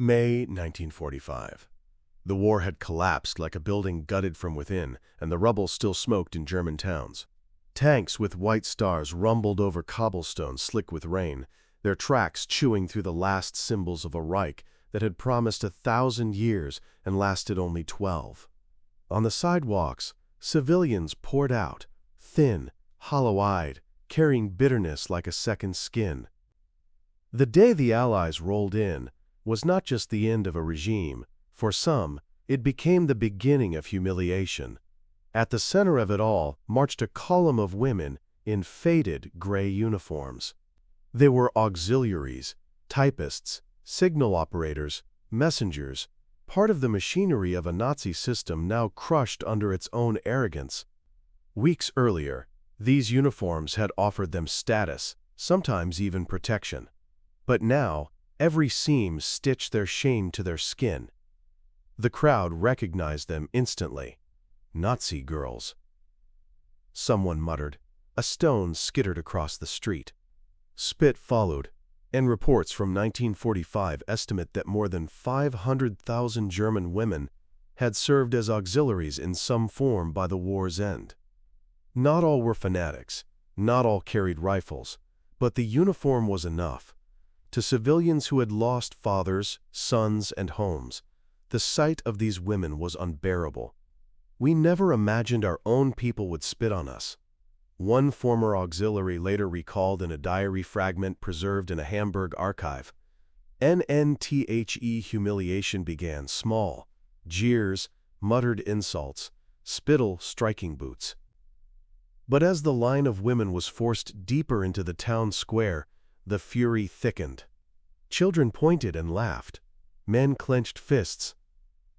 May 1945. The war had collapsed like a building gutted from within, and the rubble still smoked in German towns. Tanks with white stars rumbled over cobblestones slick with rain, their tracks chewing through the last symbols of a Reich that had promised 1,000 years and lasted only 12. On the sidewalks, civilians poured out, thin, hollow-eyed, carrying bitterness like a second skin. The day the Allies rolled in was not just the end of a regime. For some, it became the beginning of humiliation. At the center of it all marched a column of women in faded gray uniforms. They were auxiliaries, typists, signal operators, messengers, part of the machinery of a Nazi system now crushed under its own arrogance. Weeks earlier, these uniforms had offered them status, sometimes even protection. But now, every seam stitched their shame to their skin. The crowd recognized them instantly. Nazi girls. Someone muttered. A stone skittered across the street. Spit followed, and reports from 1945 estimate that more than 500,000 German women had served as auxiliaries in some form by the war's end. Not all were fanatics, not all carried rifles, but the uniform was enough. To civilians who had lost fathers, sons, and homes, the sight of these women was unbearable. We never imagined our own people would spit on us. One former auxiliary later recalled in a diary fragment preserved in a Hamburg archive. NNTHE humiliation began small. Jeers, muttered insults, spittle striking boots. But as the line of women was forced deeper into the town square, the fury thickened. Children pointed and laughed. Men clenched fists.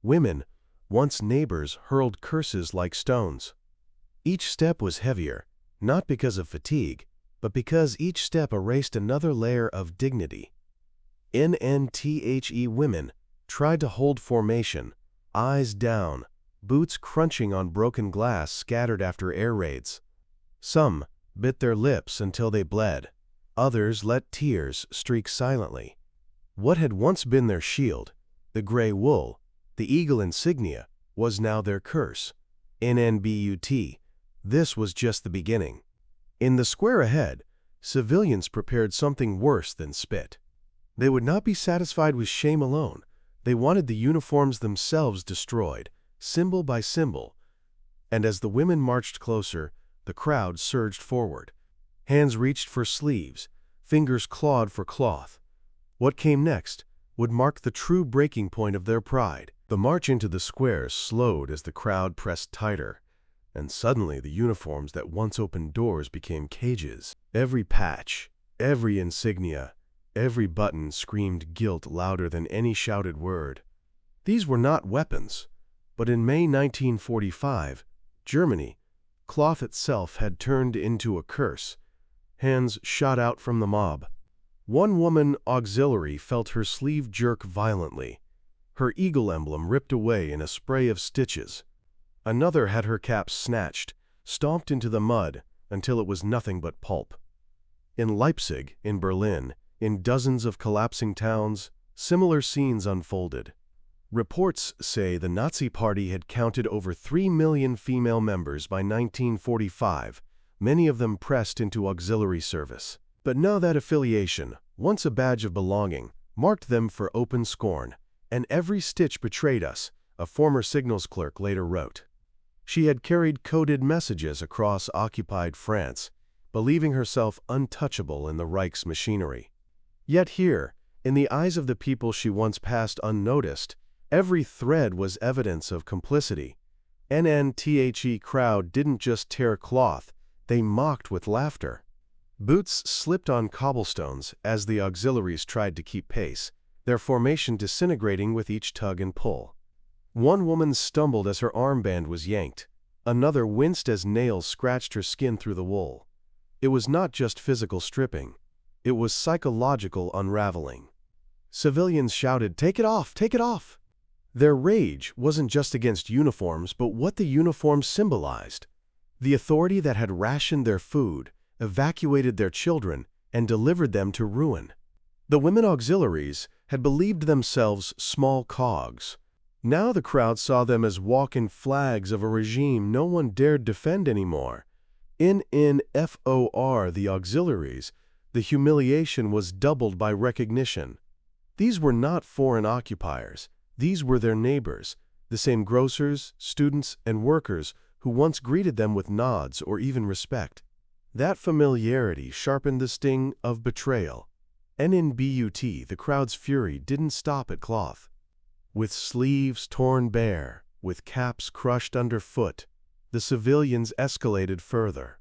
Women, once neighbors, hurled curses like stones. Each step was heavier, not because of fatigue, but because each step erased another layer of dignity. NNTHE women tried to hold formation, eyes down, boots crunching on broken glass scattered after air raids. Some bit their lips until they bled. Others let tears streak silently. What had once been their shield, the gray wool, the eagle insignia, was now their curse. NNBUT. This was just the beginning. In the square ahead, civilians prepared something worse than spit. They would not be satisfied with shame alone. They wanted the uniforms themselves destroyed, symbol by symbol. And as the women marched closer, the crowd surged forward. Hands reached for sleeves, fingers clawed for cloth. What came next would mark the true breaking point of their pride. The march into the square slowed as the crowd pressed tighter, and suddenly the uniforms that once opened doors became cages. Every patch, every insignia, every button screamed guilt louder than any shouted word. These were not weapons, but in May 1945, Germany, cloth itself had turned into a curse. Hands shot out from the mob. One woman auxiliary felt her sleeve jerk violently, her eagle emblem ripped away in a spray of stitches. Another had her cap snatched, stomped into the mud until it was nothing but pulp. In Leipzig, in Berlin, in dozens of collapsing towns, similar scenes unfolded. Reports say the Nazi Party had counted over 3 million female members by 1945, many of them pressed into auxiliary service. But now that affiliation, once a badge of belonging, marked them for open scorn, and every stitch betrayed us, a former signals clerk later wrote. She had carried coded messages across occupied France, believing herself untouchable in the Reich's machinery. Yet here, in the eyes of the people she once passed unnoticed, every thread was evidence of complicity. NNTHE crowd didn't just tear cloth, they mocked with laughter. Boots slipped on cobblestones as the auxiliaries tried to keep pace, their formation disintegrating with each tug and pull. One woman stumbled as her armband was yanked. Another winced as nails scratched her skin through the wool. It was not just physical stripping. It was psychological unraveling. Civilians shouted, "Take it off! Take it off!" Their rage wasn't just against uniforms, but what the uniforms symbolized. The authority that had rationed their food, evacuated their children, and delivered them to ruin. The women auxiliaries had believed themselves small cogs. Now the crowd saw them as walking flags of a regime no one dared defend anymore. In FOR, the Auxiliaries, the humiliation was doubled by recognition. These were not foreign occupiers. These were their neighbors, the same grocers, students, and workers who once greeted them with nods or even respect. That familiarity sharpened the sting of betrayal. And in BUT, the crowd's fury didn't stop at cloth. With sleeves torn bare, with caps crushed underfoot, the civilians escalated further.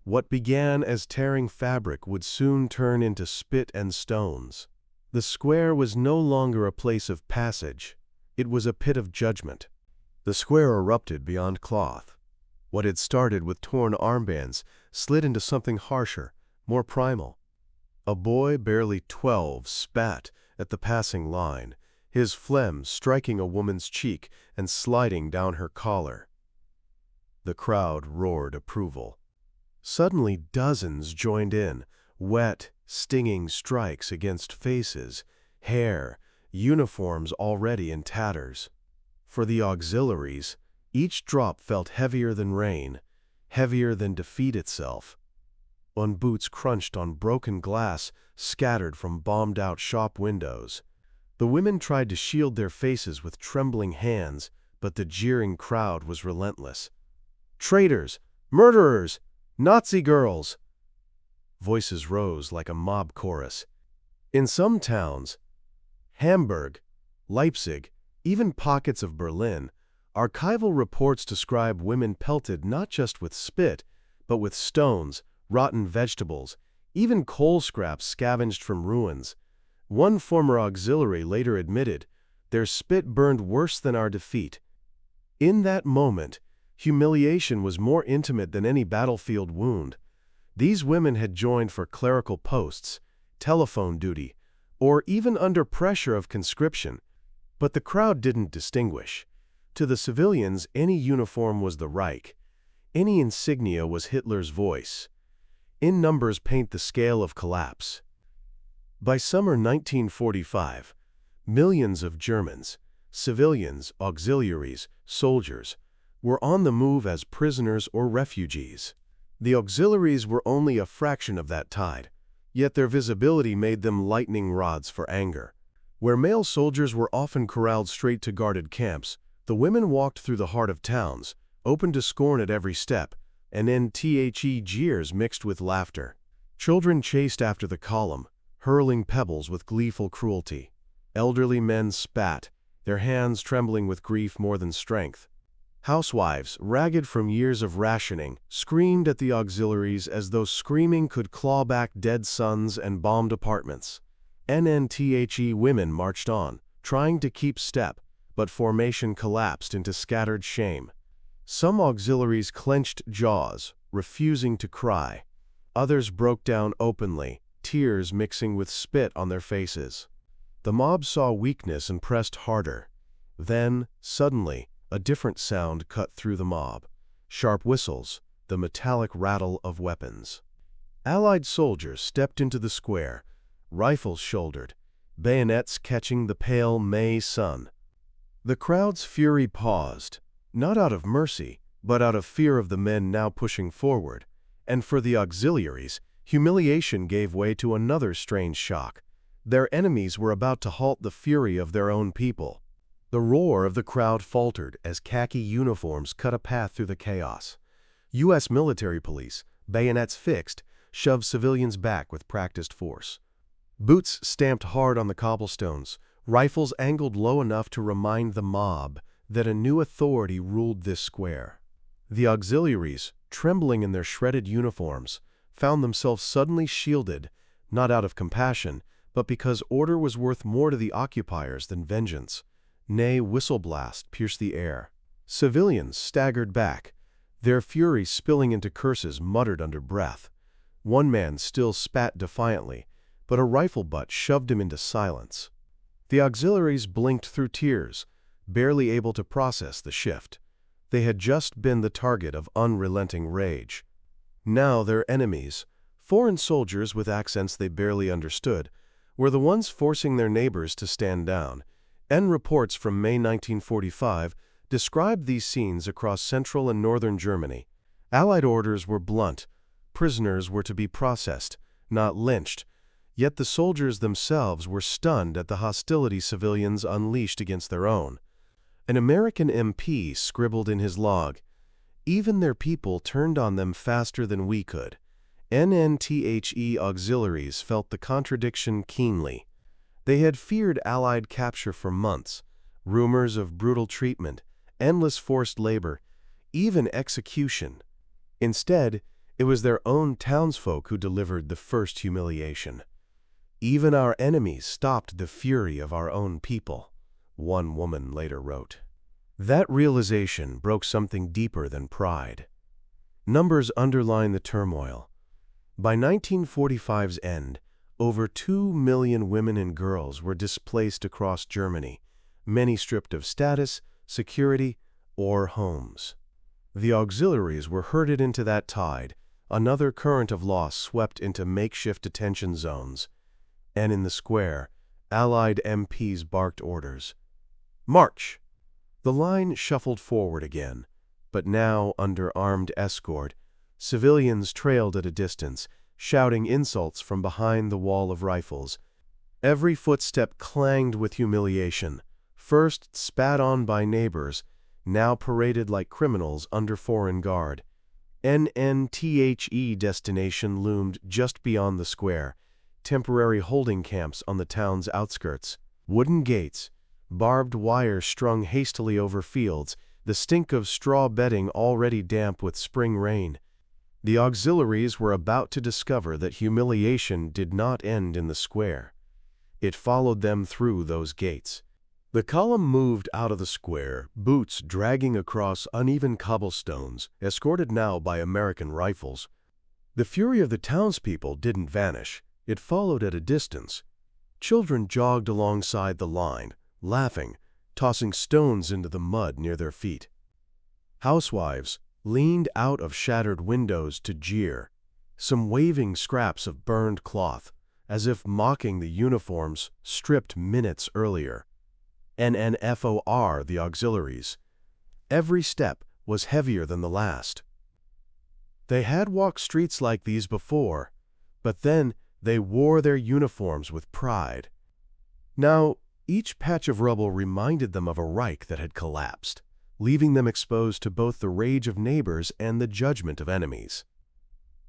What began as tearing fabric would soon turn into spit and stones. The square was no longer a place of passage. It was a pit of judgment. The square erupted beyond cloth. What had started with torn armbands slid into something harsher, more primal. A boy barely 12 spat at the passing line, his phlegm striking a woman's cheek and sliding down her collar. The crowd roared approval. Suddenly dozens joined in, wet, stinging strikes against faces, hair, uniforms already in tatters. For the Auxiliaries, each drop felt heavier than rain, heavier than defeat itself. When boots crunched on broken glass scattered from bombed-out shop windows. The women tried to shield their faces with trembling hands, but the jeering crowd was relentless. "Traitors! Murderers! Nazi girls!" Voices rose like a mob chorus. In some towns, Hamburg, Leipzig, even pockets of Berlin, archival reports describe women pelted not just with spit, but with stones, rotten vegetables, even coal scraps scavenged from ruins. One former auxiliary later admitted, "Their spit burned worse than our defeat." In that moment, humiliation was more intimate than any battlefield wound. These women had joined for clerical posts, telephone duty, or even under pressure of conscription. But the crowd didn't distinguish. To the civilians, any uniform was the Reich. Any insignia was Hitler's voice. In numbers paint the scale of collapse. By summer 1945, millions of Germans, civilians, auxiliaries, soldiers, were on the move as prisoners or refugees. The auxiliaries were only a fraction of that tide, yet their visibility made them lightning rods for anger. Where male soldiers were often corralled straight to guarded camps, the women walked through the heart of towns, open to scorn at every step, and jeers mixed with laughter. Children chased after the column, hurling pebbles with gleeful cruelty. Elderly men spat, their hands trembling with grief more than strength. Housewives, ragged from years of rationing, screamed at the auxiliaries as though screaming could claw back dead sons and bombed apartments. Women marched on, trying to keep step, but formation collapsed into scattered shame. Some auxiliaries clenched jaws, refusing to cry. Others broke down openly, tears mixing with spit on their faces. The mob saw weakness and pressed harder. Then, suddenly, a different sound cut through the mob. Sharp whistles, the metallic rattle of weapons. Allied soldiers stepped into the square, rifles shouldered, bayonets catching the pale May sun. The crowd's fury paused, not out of mercy, but out of fear of the men now pushing forward. And for the auxiliaries, humiliation gave way to another strange shock. Their enemies were about to halt the fury of their own people. The roar of the crowd faltered as khaki uniforms cut a path through the chaos. U.S. military police, bayonets fixed, shoved civilians back with practiced force. Boots stamped hard on the cobblestones, rifles angled low enough to remind the mob that a new authority ruled this square. The auxiliaries, trembling in their shredded uniforms, found themselves suddenly shielded, not out of compassion, but because order was worth more to the occupiers than vengeance. Nay, whistle blast pierced the air. Civilians staggered back, their fury spilling into curses muttered under breath. One man still spat defiantly, but a rifle butt shoved him into silence. The auxiliaries blinked through tears, barely able to process the shift. They had just been the target of unrelenting rage. Now their enemies, foreign soldiers with accents they barely understood, were the ones forcing their neighbors to stand down. Reports from May 1945 described these scenes across central and northern Germany. Allied orders were blunt. Prisoners were to be processed, not lynched. Yet the soldiers themselves were stunned at the hostility civilians unleashed against their own. An American MP scribbled in his log, "Even their people turned on them faster than we could." NNTHE Auxiliaries felt the contradiction keenly. They had feared Allied capture for months, rumors of brutal treatment, endless forced labor, even execution. Instead, it was their own townsfolk who delivered the first humiliation. "Even our enemies stopped the fury of our own people," one woman later wrote. That realization broke something deeper than pride. Numbers underline the turmoil. By 1945's end, over 2 million women and girls were displaced across Germany, many stripped of status, security, or homes. The auxiliaries were herded into that tide, another current of loss swept into makeshift detention zones. And in the square, Allied MPs barked orders. "March!" The line shuffled forward again, but now under armed escort. Civilians trailed at a distance, shouting insults from behind the wall of rifles. Every footstep clanged with humiliation, first spat on by neighbors, now paraded like criminals under foreign guard. NNTHE destination loomed just beyond the square, temporary holding camps on the town's outskirts. Wooden gates, barbed wire strung hastily over fields, the stink of straw bedding already damp with spring rain. The auxiliaries were about to discover that humiliation did not end in the square. It followed them through those gates. The column moved out of the square, boots dragging across uneven cobblestones, escorted now by American rifles. The fury of the townspeople didn't vanish. It followed at a distance. Children jogged alongside the line, laughing, tossing stones into the mud near their feet. Housewives leaned out of shattered windows to jeer, some waving scraps of burned cloth, as if mocking the uniforms stripped minutes earlier. NNFOR, the auxiliaries. Every step was heavier than the last. They had walked streets like these before, but then they wore their uniforms with pride. Now, each patch of rubble reminded them of a Reich that had collapsed, leaving them exposed to both the rage of neighbors and the judgment of enemies.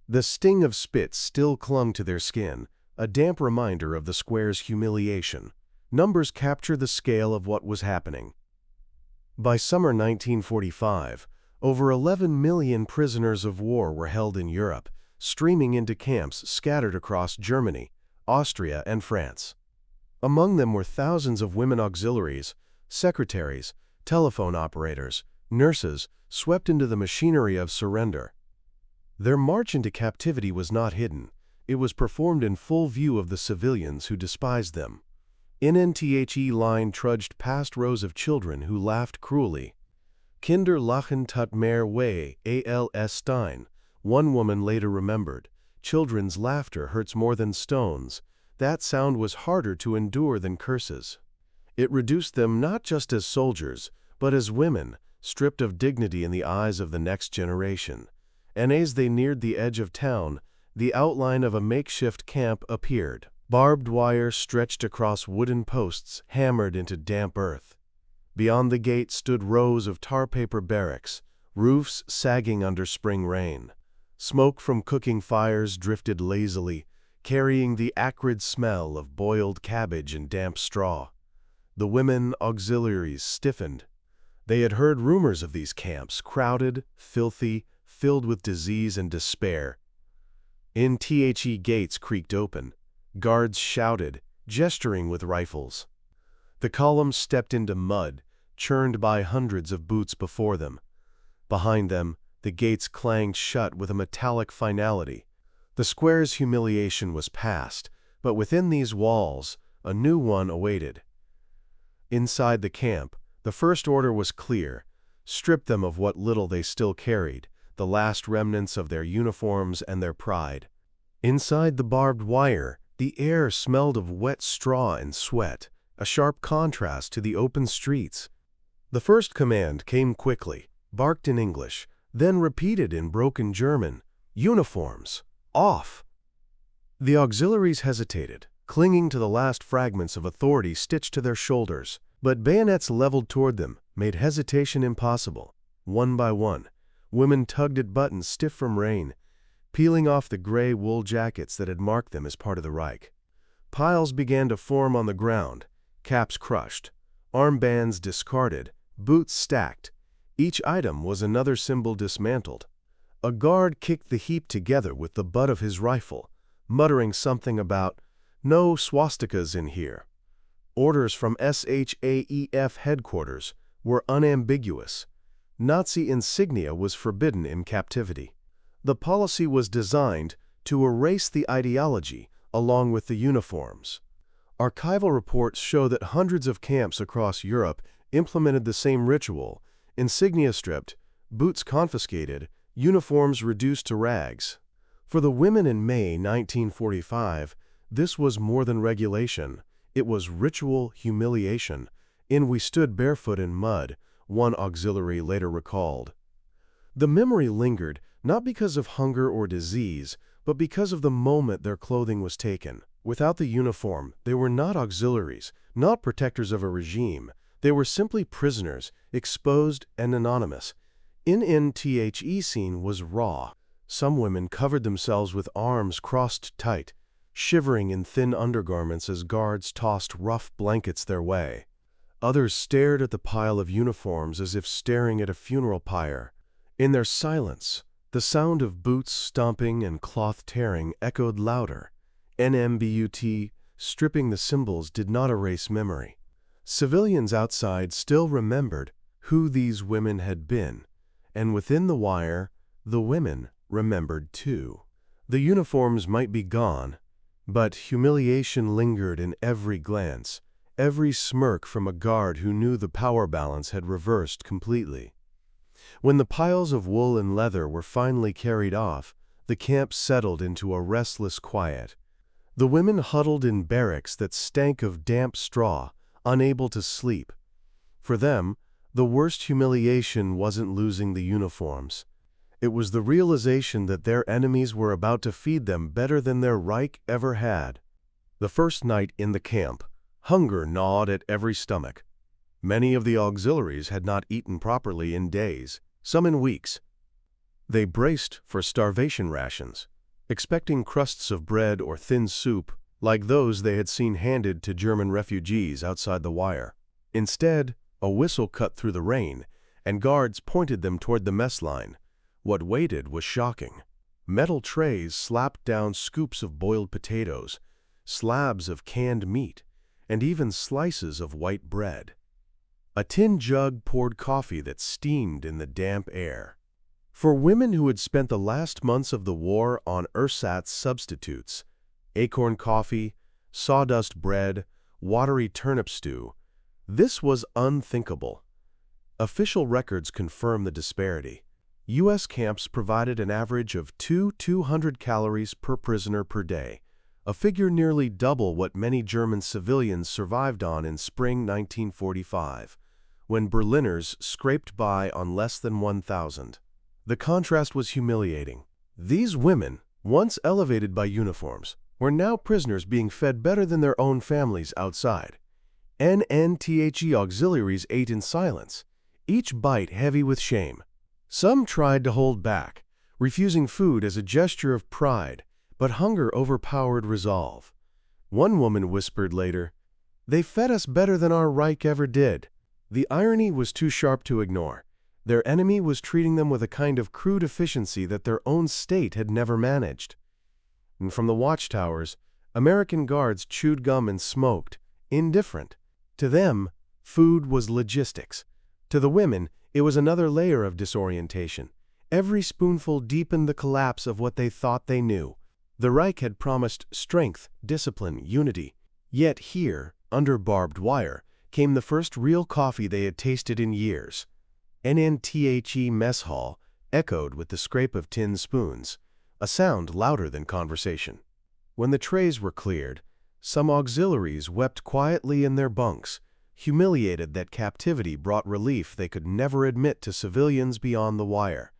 The sting of spit still clung to their skin, a damp reminder of the square's humiliation. Numbers capture the scale of what was happening. By summer 1945, over 11 million prisoners of war were held in Europe, streaming into camps scattered across Germany, Austria, and France. Among them were thousands of women auxiliaries, secretaries, telephone operators, nurses, swept into the machinery of surrender. Their march into captivity was not hidden. It was performed in full view of the civilians who despised them. NNTHE line trudged past rows of children who laughed cruelly. Kinder lachen tut mehr weh, als Stein, one woman later remembered. Children's laughter hurts more than stones. That sound was harder to endure than curses. It reduced them not just as soldiers, but as women, stripped of dignity in the eyes of the next generation. And as they neared the edge of town, the outline of a makeshift camp appeared. Barbed wire stretched across wooden posts hammered into damp earth. Beyond the gate stood rows of tar paper barracks, roofs sagging under spring rain. Smoke from cooking fires drifted lazily, carrying the acrid smell of boiled cabbage and damp straw. The women auxiliaries stiffened. They had heard rumors of these camps, crowded, filthy, filled with disease and despair. NTHE gates creaked open. Guards shouted, gesturing with rifles. The column stepped into mud, churned by hundreds of boots before them. Behind them, the gates clanged shut with a metallic finality. The square's humiliation was past, but within these walls, a new one awaited. Inside the camp, the first order was clear: strip them of what little they still carried, the last remnants of their uniforms and their pride. Inside the barbed wire, The air smelled of wet straw and sweat, a sharp contrast to the open streets. The first command came quickly, barked in English, then repeated in broken German, "Uniforms! Off!" The auxiliaries hesitated, clinging to the last fragments of authority stitched to their shoulders, but bayonets leveled toward them made hesitation impossible. One by one, women tugged at buttons stiff from rain, peeling off the gray wool jackets that had marked them as part of the Reich. Piles began to form on the ground, caps crushed, armbands discarded, boots stacked. Each item was another symbol dismantled. A guard kicked the heap together with the butt of his rifle, muttering something about, "No swastikas in here." Orders from SHAEF headquarters were unambiguous. Nazi insignia was forbidden in captivity. The policy was designed to erase the ideology along with the uniforms. Archival reports show that hundreds of camps across Europe implemented the same ritual: insignia stripped, boots confiscated, uniforms reduced to rags. For the women in May 1945, this was more than regulation. It was ritual humiliation. "In we stood barefoot in mud," one auxiliary later recalled. The memory lingered not because of hunger or disease, but because of the moment their clothing was taken. Without the uniform, they were not auxiliaries, not protectors of a regime. They were simply prisoners, exposed and anonymous. NNTHE scene was raw. Some women covered themselves with arms crossed tight, shivering in thin undergarments as guards tossed rough blankets their way. Others stared at the pile of uniforms as if staring at a funeral pyre. In their silence, the sound of boots stomping and cloth tearing echoed louder. NMBUT, stripping the symbols, did not erase memory. Civilians outside still remembered who these women had been, and within the wire, the women remembered too. The uniforms might be gone, but humiliation lingered in every glance, every smirk from a guard who knew the power balance had reversed completely. When the piles of wool and leather were finally carried off, the camp settled into a restless quiet. The women huddled in barracks that stank of damp straw, unable to sleep. For them, the worst humiliation wasn't losing the uniforms. It was the realization that their enemies were about to feed them better than their Reich ever had. The first night in the camp, hunger gnawed at every stomach. Many of the auxiliaries had not eaten properly in days, some in weeks. They braced for starvation rations, expecting crusts of bread or thin soup like those they had seen handed to German refugees outside the wire. Instead, a whistle cut through the rain, and guards pointed them toward the mess line. What waited was shocking. Metal trays slapped down scoops of boiled potatoes, slabs of canned meat, and even slices of white bread. A tin jug poured coffee that steamed in the damp air. For women who had spent the last months of the war on ersatz substitutes, acorn coffee, sawdust bread, watery turnip stew, this was unthinkable. Official records confirm the disparity. U.S. camps provided an average of 200 calories per prisoner per day, a figure nearly double what many German civilians survived on in spring 1945, when Berliners scraped by on less than 1,000. The contrast was humiliating. These women, once elevated by uniforms, were now prisoners being fed better than their own families outside. NNTHE auxiliaries ate in silence, each bite heavy with shame. Some tried to hold back, refusing food as a gesture of pride, but hunger overpowered resolve. One woman whispered later, "They fed us better than our Reich ever did." The irony was too sharp to ignore. Their enemy was treating them with a kind of crude efficiency that their own state had never managed. And from the watchtowers, American guards chewed gum and smoked, indifferent. To them, food was logistics. To the women, it was another layer of disorientation. Every spoonful deepened the collapse of what they thought they knew. The Reich had promised strength, discipline, unity. Yet here, under barbed wire, came the first real coffee they had tasted in years. NNTHE mess hall echoed with the scrape of tin spoons, a sound louder than conversation. When the trays were cleared, some auxiliaries wept quietly in their bunks, humiliated that captivity brought relief they could never admit to civilians beyond the wire.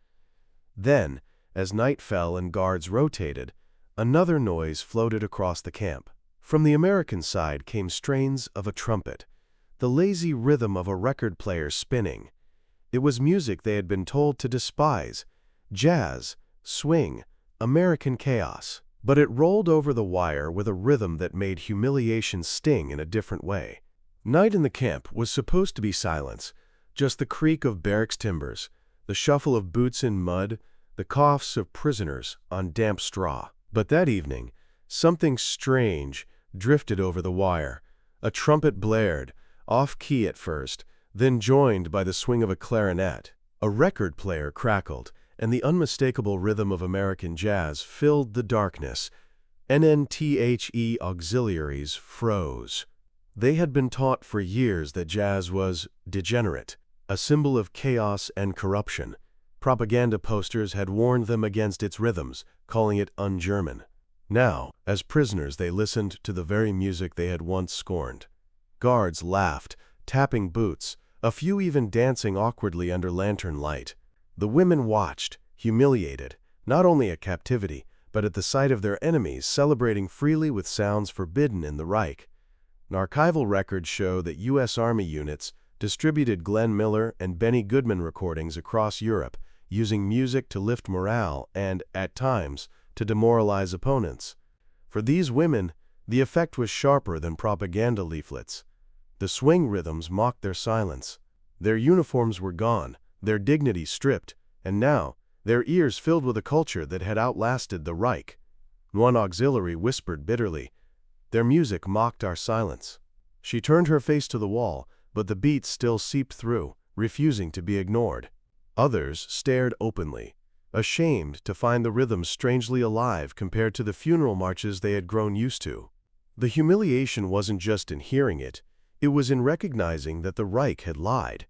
Then, as night fell and guards rotated, another noise floated across the camp. From the American side came strains of a trumpet, the lazy rhythm of a record player spinning. It was music they had been told to despise: jazz, swing, American chaos. But it rolled over the wire with a rhythm that made humiliation sting in a different way. Night in the camp was supposed to be silence, just the creak of barracks timbers, the shuffle of boots in mud, the coughs of prisoners on damp straw. But that evening, something strange drifted over the wire. A trumpet blared, off-key at first, then joined by the swing of a clarinet. A record player crackled, and the unmistakable rhythm of American jazz filled the darkness. NNTHE Auxiliaries froze. They had been taught for years that jazz was degenerate, a symbol of chaos and corruption. Propaganda posters had warned them against its rhythms, calling it un-German. Now, as prisoners, they listened to the very music they had once scorned. Guards laughed, tapping boots, a few even dancing awkwardly under lantern light. The women watched, humiliated, not only at captivity, but at the sight of their enemies celebrating freely with sounds forbidden in the Reich. Archival records show that U.S. Army units distributed Glenn Miller and Benny Goodman recordings across Europe, using music to lift morale and, at times, to demoralize opponents. For these women, the effect was sharper than propaganda leaflets. The swing rhythms mocked their silence. Their uniforms were gone, their dignity stripped, and now, their ears filled with a culture that had outlasted the Reich. One auxiliary whispered bitterly, "Their music mocked our silence." She turned her face to the wall, but the beats still seeped through, refusing to be ignored. Others stared openly, ashamed to find the rhythm strangely alive compared to the funeral marches they had grown used to. The humiliation wasn't just in hearing it, it was in recognizing that the Reich had lied.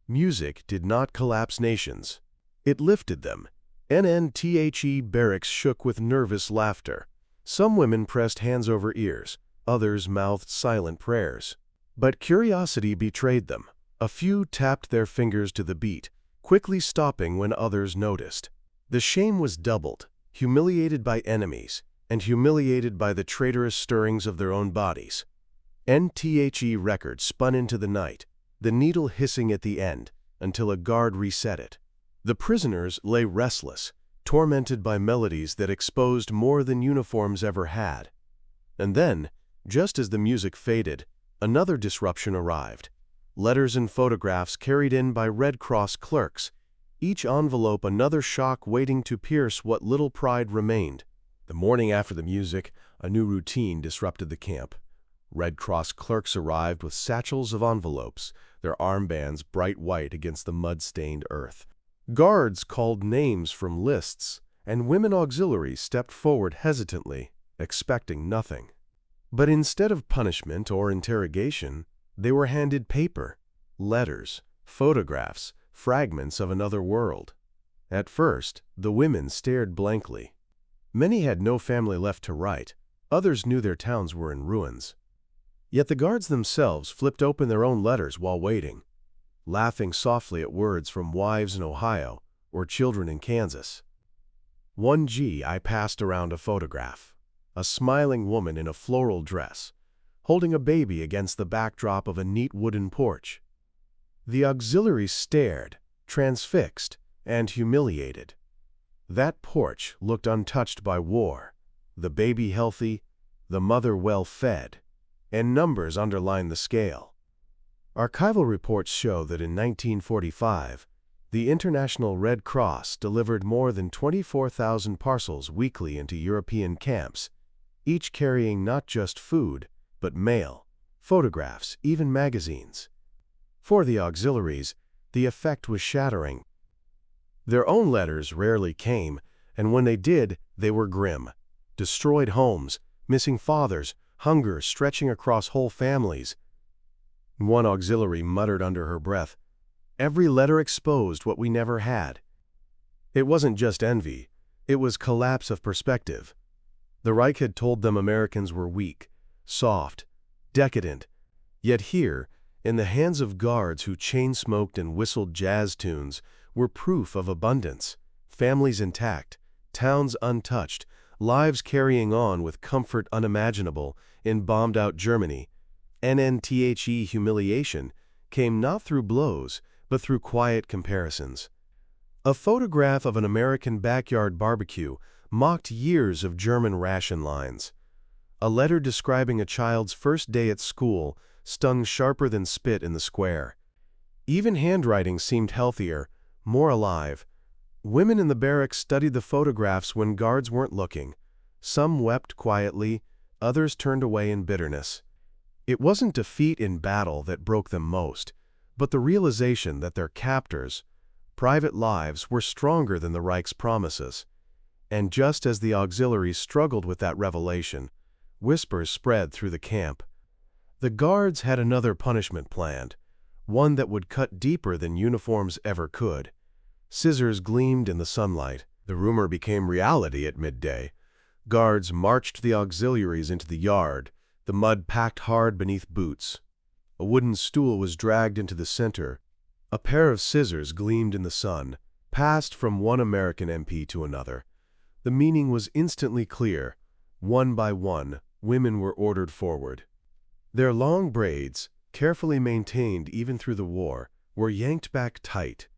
Music did not collapse nations. It lifted them. NNTHE barracks shook with nervous laughter. Some women pressed hands over ears, others mouthed silent prayers. But curiosity betrayed them. A few tapped their fingers to the beat, quickly stopping when others noticed. The shame was doubled, humiliated by enemies, and humiliated by the traitorous stirrings of their own bodies. NTHE record spun into the night, the needle hissing at the end, until a guard reset it. The prisoners lay restless, tormented by melodies that exposed more than uniforms ever had. And then, just as the music faded, another disruption arrived. Letters and photographs carried in by Red Cross clerks, each envelope another shock waiting to pierce what little pride remained. The morning after the music, a new routine disrupted the camp. Red Cross clerks arrived with satchels of envelopes, their armbands bright white against the mud-stained earth. Guards called names from lists, and women auxiliaries stepped forward hesitantly, expecting nothing. But instead of punishment or interrogation, they were handed paper, letters, photographs, fragments of another world. At first, the women stared blankly. Many had no family left to write, others knew their towns were in ruins. Yet the guards themselves flipped open their own letters while waiting, laughing softly at words from wives in Ohio or children in Kansas. One GI passed around a photograph, a smiling woman in a floral dress, holding a baby against the backdrop of a neat wooden porch. The auxiliaries stared, transfixed and humiliated. That porch looked untouched by war, the baby healthy, the mother well-fed, and numbers underlined the scale. Archival reports show that in 1945, the International Red Cross delivered more than 24,000 parcels weekly into European camps, each carrying not just food, but mail, photographs, even magazines. For the auxiliaries, the effect was shattering. Their own letters rarely came, and when they did, they were grim. Destroyed homes, missing fathers, hunger stretching across whole families. One auxiliary muttered under her breath, "Every letter exposed what we never had." It wasn't just envy, it was collapse of perspective. The Reich had told them Americans were weak, soft, decadent. Yet here, in the hands of guards who chain-smoked and whistled jazz tunes, were proof of abundance, families intact, towns untouched, lives carrying on with comfort unimaginable in bombed-out Germany. NNTHE humiliation came not through blows, but through quiet comparisons. A photograph of an American backyard barbecue mocked years of German ration lines. A letter describing a child's first day at school stung sharper than spit in the square. Even handwriting seemed healthier, more alive. Women in the barracks studied the photographs when guards weren't looking. Some wept quietly, others turned away in bitterness. It wasn't defeat in battle that broke them most, but the realization that their captors' private lives were stronger than the Reich's promises. And just as the auxiliaries struggled with that revelation, whispers spread through the camp. The guards had another punishment planned, one that would cut deeper than uniforms ever could. Scissors gleamed in the sunlight. The rumor became reality at midday. Guards marched the auxiliaries into the yard, the mud packed hard beneath boots. A wooden stool was dragged into the center. A pair of scissors gleamed in the sun, passed from one American MP to another. The meaning was instantly clear. One by one, women were ordered forward. Their long braids, carefully maintained even through the war, were yanked back tight.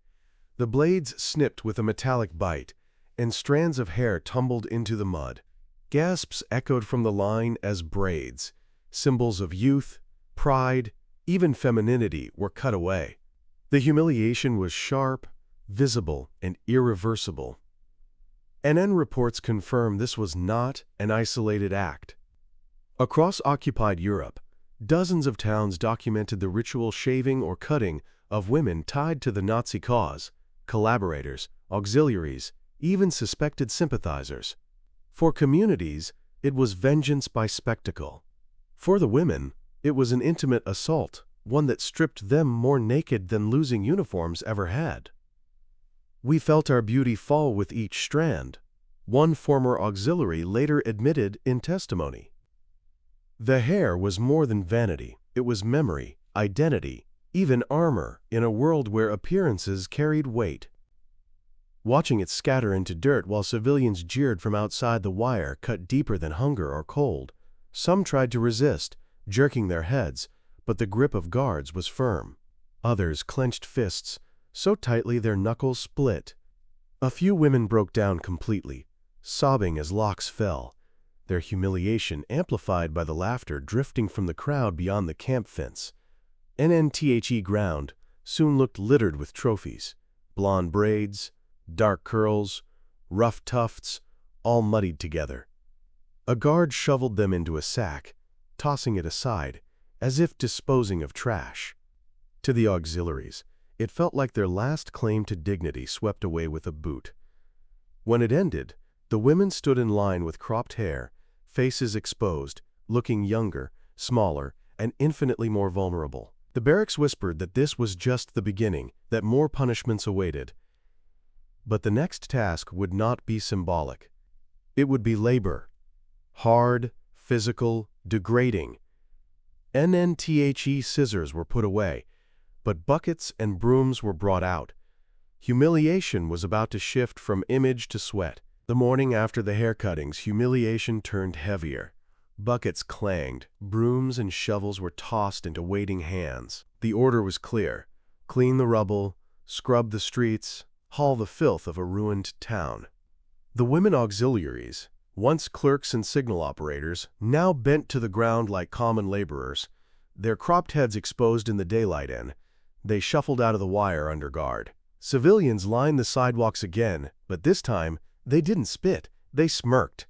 The blades snipped with a metallic bite, and strands of hair tumbled into the mud. Gasps echoed from the line as braids, symbols of youth, pride, even femininity, were cut away. The humiliation was sharp, visible, and irreversible. NN reports confirm this was not an isolated act. Across occupied Europe, dozens of towns documented the ritual shaving or cutting of women tied to the Nazi cause, collaborators, auxiliaries, even suspected sympathizers. For communities, it was vengeance by spectacle. For the women, it was an intimate assault, one that stripped them more naked than losing uniforms ever had. "We felt our beauty fall with each strand," one former auxiliary later admitted in testimony. The hair was more than vanity. It was memory, identity, even armor in a world where appearances carried weight. Watching it scatter into dirt while civilians jeered from outside the wire cut deeper than hunger or cold. Some tried to resist, jerking their heads, but the grip of guards was firm. Others clenched fists so tightly their knuckles split. A few women broke down completely, sobbing as locks fell, their humiliation amplified by the laughter drifting from the crowd beyond the camp fence. NNTHE ground soon looked littered with trophies, blonde braids, dark curls, rough tufts, all muddied together. A guard shoveled them into a sack, tossing it aside, as if disposing of trash. To the auxiliaries, it felt like their last claim to dignity swept away with a boot. When it ended, the women stood in line with cropped hair, faces exposed, looking younger, smaller, and infinitely more vulnerable. The barracks whispered that this was just the beginning, that more punishments awaited. But the next task would not be symbolic. It would be labor. Hard, physical, degrading. NNTHE scissors were put away, but buckets and brooms were brought out. Humiliation was about to shift from image to sweat. The morning after the hair cuttings, humiliation turned heavier. Buckets clanged, brooms and shovels were tossed into waiting hands. The order was clear: clean the rubble, scrub the streets, haul the filth of a ruined town. The women auxiliaries, once clerks and signal operators, now bent to the ground like common laborers, their cropped heads exposed in the daylight in. They shuffled out of the wire under guard. Civilians lined the sidewalks again, but this time they didn't spit, they smirked.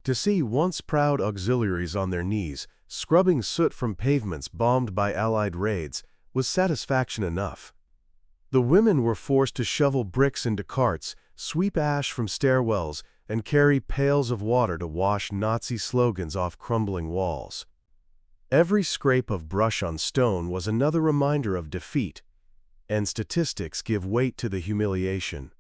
To see once proud auxiliaries on their knees, scrubbing soot from pavements bombed by Allied raids, was satisfaction enough. The women were forced to shovel bricks into carts, sweep ash from stairwells, and carry pails of water to wash Nazi slogans off crumbling walls. Every scrape of brush on stone was another reminder of defeat, and statistics give weight to the humiliation.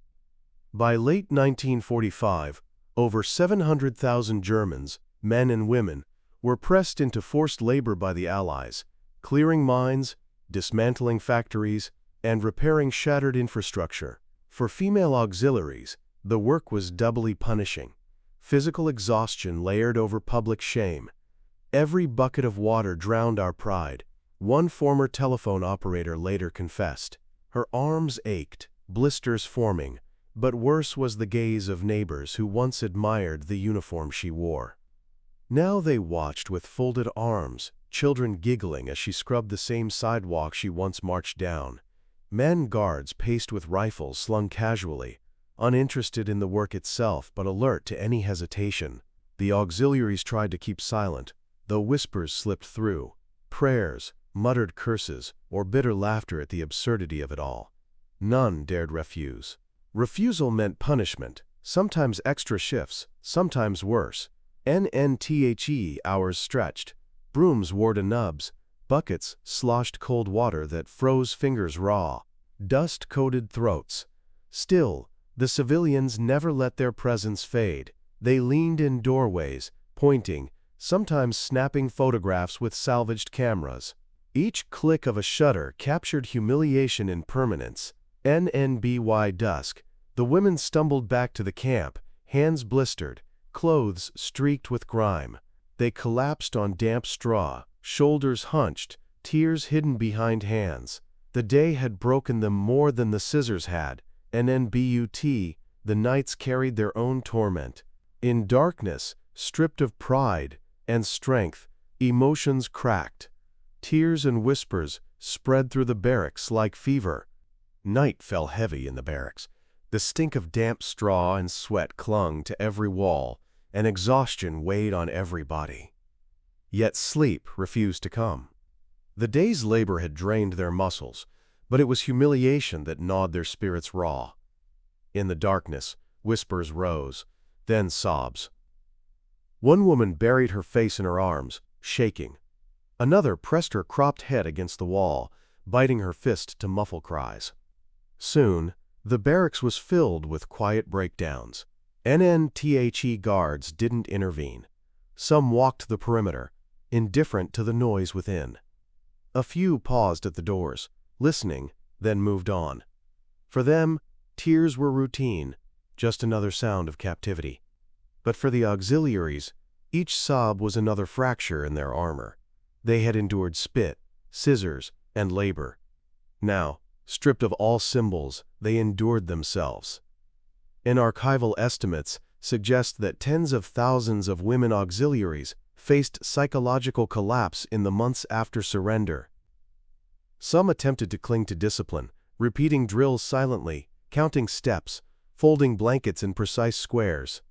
By late 1945, Over 700,000 Germans, men and women, were pressed into forced labor by the Allies, clearing mines, dismantling factories, and repairing shattered infrastructure. For female auxiliaries, the work was doubly punishing. Physical exhaustion layered over public shame. Every bucket of water drowned our pride, one former telephone operator later confessed. Her arms ached, blisters forming, but worse was the gaze of neighbors who once admired the uniform she wore. Now they watched with folded arms, children giggling as she scrubbed the same sidewalk she once marched down. Men guards paced with rifles slung casually, uninterested in the work itself but alert to any hesitation. The auxiliaries tried to keep silent, though whispers slipped through, prayers, muttered curses, or bitter laughter at the absurdity of it all. None dared refuse. Refusal meant punishment, sometimes extra shifts, sometimes worse. NNTHE hours stretched, brooms wore to nubs, buckets sloshed cold water that froze fingers raw, dust-coated throats. Still, the civilians never let their presence fade. They leaned in doorways, pointing, sometimes snapping photographs with salvaged cameras. Each click of a shutter captured humiliation in permanence. NNBY dusk. The women stumbled back to the camp, hands blistered, clothes streaked with grime. They collapsed on damp straw, shoulders hunched, tears hidden behind hands. The day had broken them more than the scissors had. NNBUT, the nights carried their own torment. In darkness, stripped of pride and strength, emotions cracked. Tears and whispers spread through the barracks like fever. Night fell heavy in the barracks. The stink of damp straw and sweat clung to every wall, and exhaustion weighed on every body. Yet sleep refused to come. The day's labor had drained their muscles, but it was humiliation that gnawed their spirits raw. In the darkness, whispers rose, then sobs. One woman buried her face in her arms, shaking. Another pressed her cropped head against the wall, biting her fist to muffle cries. Soon, the barracks was filled with quiet breakdowns. NNTHE guards didn't intervene. Some walked the perimeter, indifferent to the noise within. A few paused at the doors, listening, then moved on. For them, tears were routine, just another sound of captivity. But for the auxiliaries, each sob was another fracture in their armor. They had endured spit, scissors, and labor. Now, stripped of all symbols, they endured themselves. In archival estimates suggest that tens of thousands of women auxiliaries faced psychological collapse in the months after surrender. Some attempted to cling to discipline, repeating drills silently, counting steps, folding blankets in precise squares.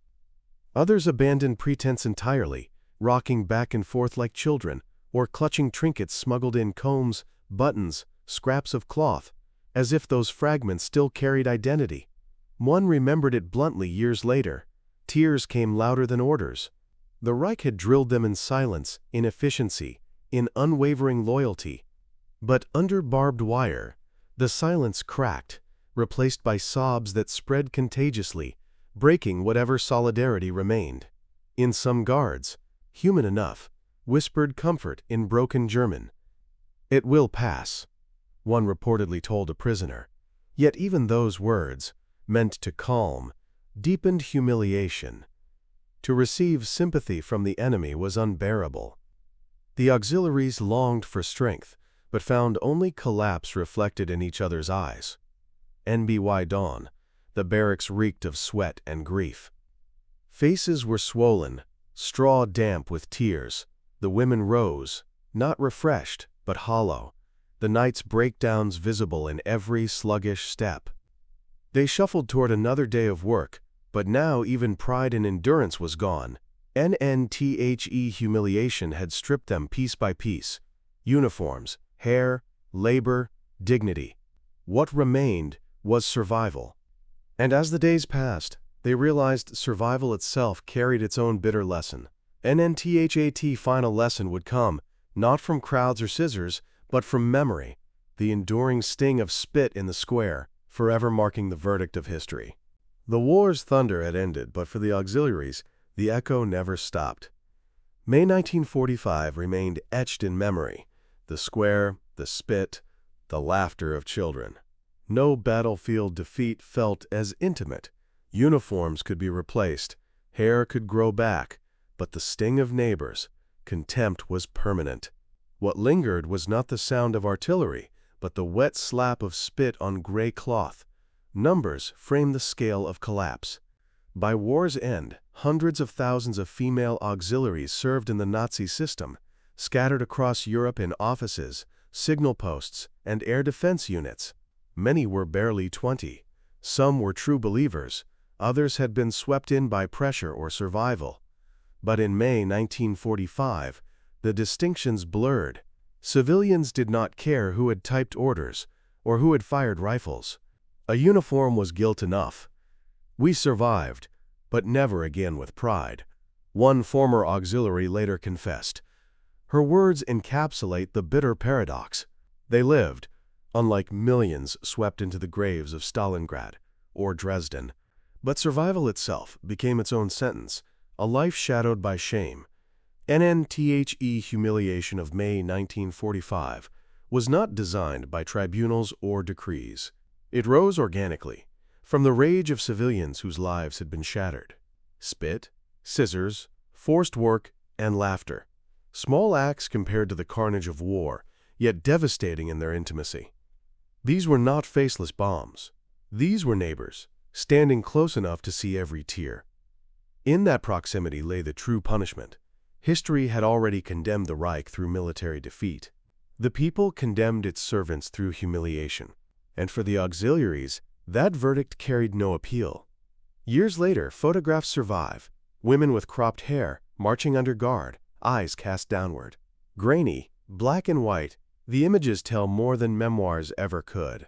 Others abandoned pretense entirely, rocking back and forth like children, or clutching trinkets smuggled in combs, buttons, scraps of cloth, as if those fragments still carried identity. One remembered it bluntly years later. Tears came louder than orders. The Reich had drilled them in silence, in efficiency, in unwavering loyalty. But under barbed wire, the silence cracked, replaced by sobs that spread contagiously, breaking whatever solidarity remained. In some guards, human enough, whispered comfort in broken German. "It will pass," one reportedly told a prisoner. Yet even those words, meant to calm, deepened humiliation. To receive sympathy from the enemy was unbearable. The auxiliaries longed for strength, but found only collapse reflected in each other's eyes. NBY dawn, the barracks reeked of sweat and grief. Faces were swollen, straw damp with tears. The women rose, not refreshed, but hollow, the night's breakdowns visible in every sluggish step. They shuffled toward another day of work, but now even pride and endurance was gone. NNTHE humiliation had stripped them piece by piece. Uniforms, hair, labor, dignity. What remained was survival. And as the days passed, they realized survival itself carried its own bitter lesson. NNTHAT final lesson would come, not from crowds or scissors, but from memory, the enduring sting of spit in the square, forever marking the verdict of history. The war's thunder had ended, but for the auxiliaries, the echo never stopped. May 1945 remained etched in memory: the square, the spit, the laughter of children. No battlefield defeat felt as intimate. Uniforms could be replaced, hair could grow back, but the sting of neighbors, contempt was permanent. What lingered was not the sound of artillery, but the wet slap of spit on gray cloth. Numbers framed the scale of collapse. By war's end, hundreds of thousands of female auxiliaries served in the Nazi system, scattered across Europe in offices, signal posts, and air defense units. Many were barely 20. Some were true believers. Others had been swept in by pressure or survival. But in May 1945, the distinctions blurred. Civilians did not care who had typed orders or who had fired rifles. A uniform was guilt enough. We survived, but never again with pride. One former auxiliary later confessed. Her words encapsulate the bitter paradox. They lived, unlike millions swept into the graves of Stalingrad or Dresden. But survival itself became its own sentence, a life shadowed by shame. NNTHE humiliation of May 1945 was not designed by tribunals or decrees. It rose organically, from the rage of civilians whose lives had been shattered. Spit, scissors, forced work, and laughter. Small acts compared to the carnage of war, yet devastating in their intimacy. These were not faceless bombs. These were neighbors, standing close enough to see every tear. In that proximity lay the true punishment. History had already condemned the Reich through military defeat. The people condemned its servants through humiliation. And for the auxiliaries, that verdict carried no appeal. Years later, photographs survive. Women with cropped hair, marching under guard, eyes cast downward. Grainy, black and white, the images tell more than memoirs ever could.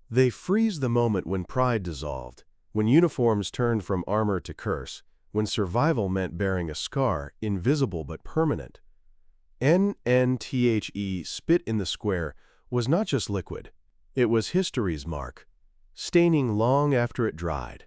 They freeze the moment when pride dissolved, when uniforms turned from armor to curse, when survival meant bearing a scar, invisible but permanent. NNTHE, spit in the square, was not just liquid. It was history's mark, staining long after it dried.